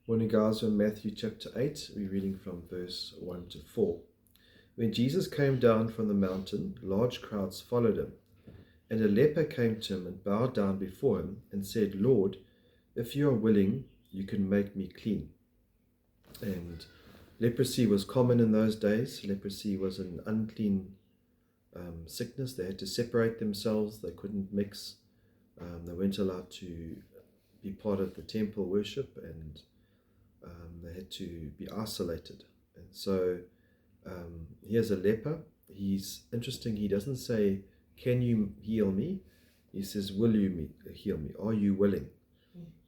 Morning, guys. In Matthew chapter 8, we're reading from verse 1 to 4. When Jesus came down from the mountain, large crowds followed him. And a leper came to him and bowed down before him and said, "Lord, if you are willing, you can make me clean." And leprosy was common in those days. Leprosy was an unclean sickness. They had to separate themselves. They couldn't mix. They weren't allowed to be part of the temple worship, and they had to be isolated. And so here's a leper. He's interesting. He doesn't say, "Can you heal me?" He says, "Will you heal me? Are you willing?"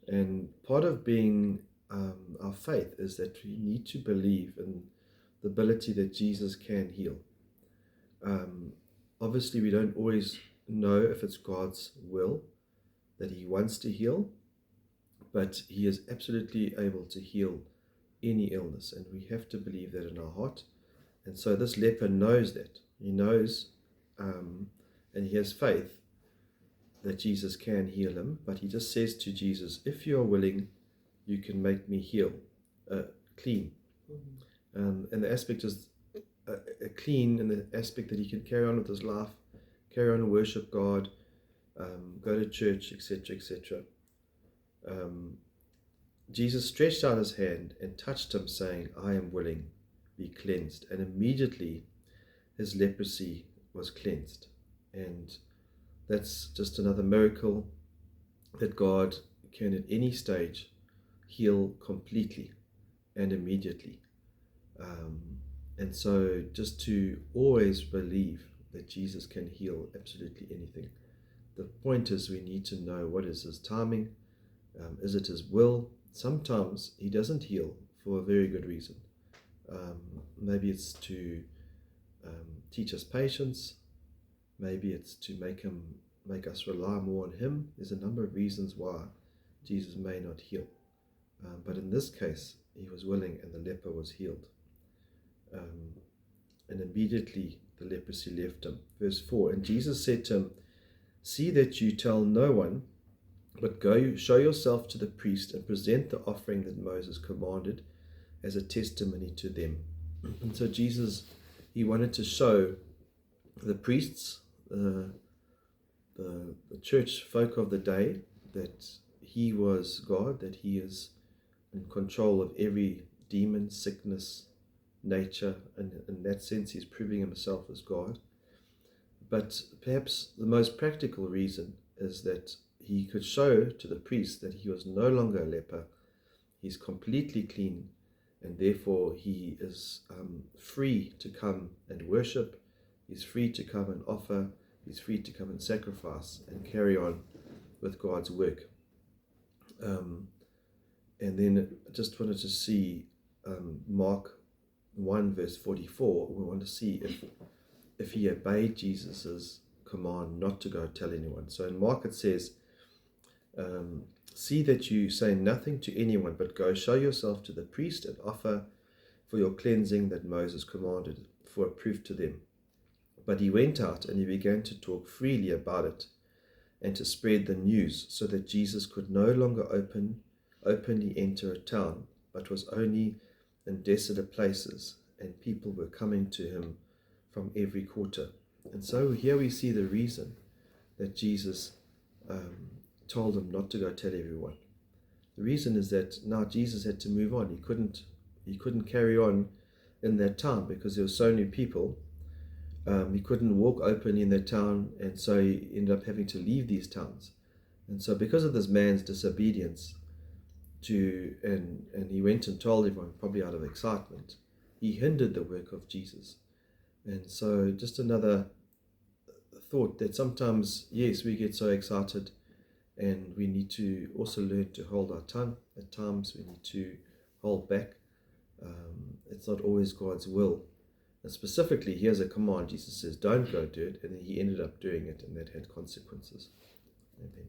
And part of being our faith is that we need to believe in the ability that Jesus can heal. Obviously, we don't always know if it's God's will that he wants to heal, but he is absolutely able to heal any illness, and we have to believe that in our heart. And so this leper knows that. He knows, and he has faith that Jesus can heal him, but he just says to Jesus, "If you are willing, you can make me clean." And the aspect is clean in the aspect that he can carry on with his life, carry on and worship God, go to church, etc., etc. Jesus stretched out his hand and touched him, saying, "I am willing, be cleansed." And immediately his leprosy was cleansed. And that's just another miracle that God can at any stage heal completely and immediately. And so just to always believe that Jesus can heal absolutely anything. The point is we need to know what is his timing. Is it his will? Sometimes he doesn't heal for a very good reason. Maybe it's to teach us patience. Maybe it's to make us rely more on him. There's a number of reasons why Jesus may not heal. But in this case, he was willing and the leper was healed. And immediately the leprosy left him. Verse 4, and Jesus said to him, "See that you tell no one, but go show yourself to the priest and present the offering that Moses commanded as a testimony to them." And so Jesus, he wanted to show the priests, the church folk of the day, that he was God, that he is in control of every demon, sickness, nature, and in that sense he's proving himself as God. But perhaps the most practical reason is that he could show to the priest that he was no longer a leper. He's completely clean, and therefore he is free to come and worship. He's free to come and offer. He's free to come and sacrifice and carry on with God's work. And then I just wanted to see Mark 1 verse 44. We want to see if he obeyed Jesus's command not to go tell anyone. So in Mark it says, "See that you say nothing to anyone, but go show yourself to the priest and offer for your cleansing that Moses commanded, for a proof to them." But he went out and he began to talk freely about it and to spread the news, so that Jesus could no longer openly enter a town, but was only in desolate places, and people were coming to him from every quarter. And so here we see the reason that Jesus told him not to go tell everyone. The reason is that now Jesus had to move on. He couldn't carry on in that town because there were so many people. He couldn't walk openly in that town, and so he ended up having to leave these towns. And so because of this man's disobedience and he went and told everyone, probably out of excitement, he hindered the work of Jesus. And so just another thought that sometimes, yes, we get so excited, and we need to also learn to hold our tongue. At times we need to hold back. It's not always God's will. And specifically, here's a command. Jesus says, "Don't go do it," and then he ended up doing it, and that had consequences. Amen.